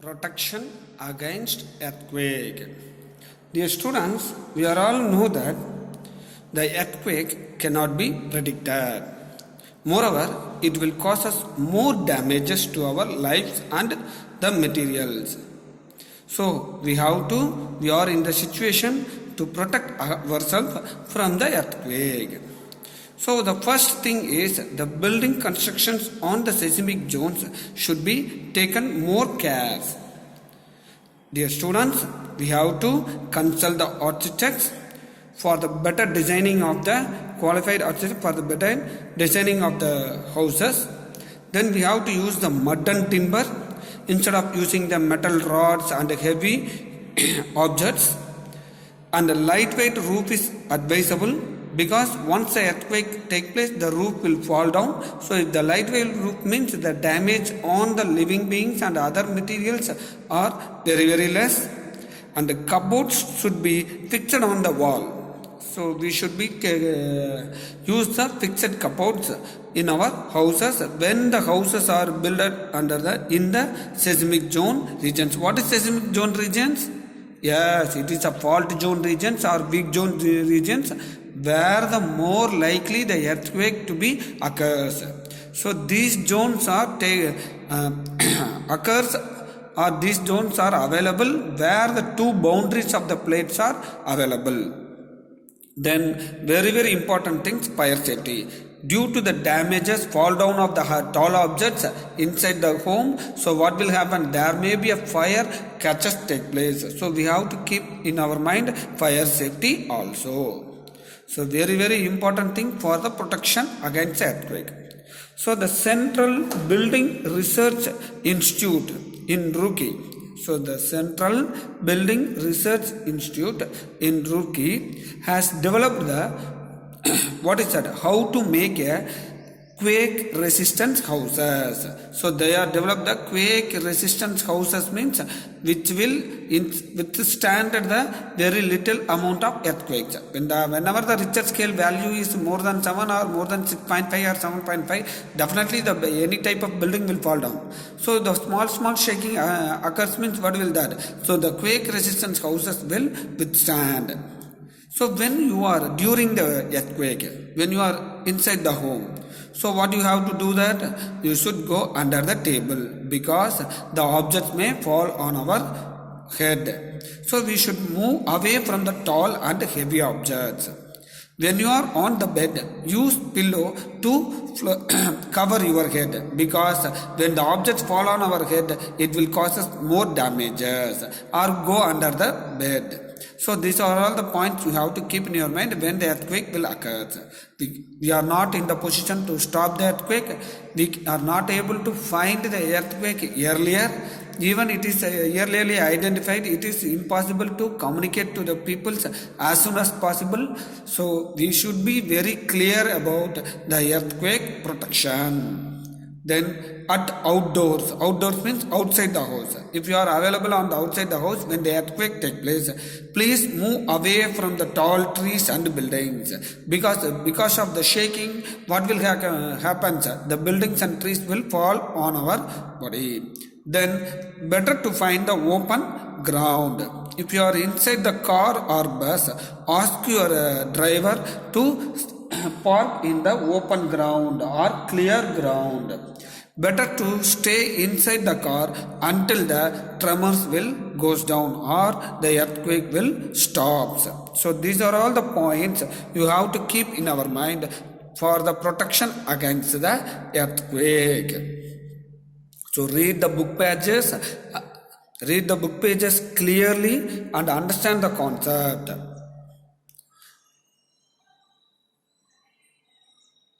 Protection against earthquake. Dear students, we are all know that the earthquake cannot be predicted. Moreover, it will cause us more damages to our lives and the materials. So we are in the situation to protect ourselves from the earthquake. So the first thing is the building constructions on the seismic zones should be taken more care. Dear students, we have to consult the architects for the better designing of the qualified architect for the better designing of the houses. Then we have to use the mud and timber instead of using the metal rods and heavy objects. And the lightweight roof is advisable because once the earthquake takes place, the roof will fall down. So if the lightweight roof means the damage on the living beings and other materials are very less. And the cupboards should be fixed on the wall. So we should be use the fixed cupboards in our houses when the houses are built in the seismic zone regions. What is seismic zone regions? Yes, it is a fault zone regions or weak zone regions where the more likely the earthquake to be occurs. So these zones are occurs or these zones are available where the two boundaries of the plates are available. Then very important things, fire safety. Due to the damages fall down of the tall objects inside the home, so what will happen? There may be a fire catches take place. So we have to keep in our mind fire safety also. So very important thing for the protection against earthquake. So the Central Building Research Institute in Roorkee. So the Central Building Research Institute in Roorkee has developed the how to make a quake resistant houses. So they have developed the quake resistant houses means which will withstand the very little amount of earthquakes. Whenever the Richter scale value is more than 7 or more than 6.5 or 7.5, definitely any type of building will fall down. So the small shaking occurs means what will that? So the quake resistant houses will withstand. So when you are during the earthquake, when you are inside the home, so what you have to do that? You should go under the table because the objects may fall on our head. So we should move away from the tall and heavy objects. When you are on the bed, use pillow to cover your head because when the objects fall on our head, it will cause us more damages or go under the bed. So these are all the points you have to keep in your mind when the earthquake will occur. We are not in the position to stop the earthquake. We are not able to find the earthquake earlier. Even it is earlier identified, it is impossible to communicate to the people as soon as possible. So we should be very clear about the earthquake protection. Then at outdoors means outside the house. If you are available on the outside the house when the earthquake takes place, please move away from the tall trees and buildings because of the shaking. What will happen? The buildings and trees will fall on our body. Then better to find the open ground. If you are inside the car or bus, ask your driver to park in the open ground or clear ground. Better to stay inside the car until the tremors will goes down or the earthquake will stops. So these are all the points you have to keep in our mind for the protection against the earthquake. So read the book pages clearly and understand the concept.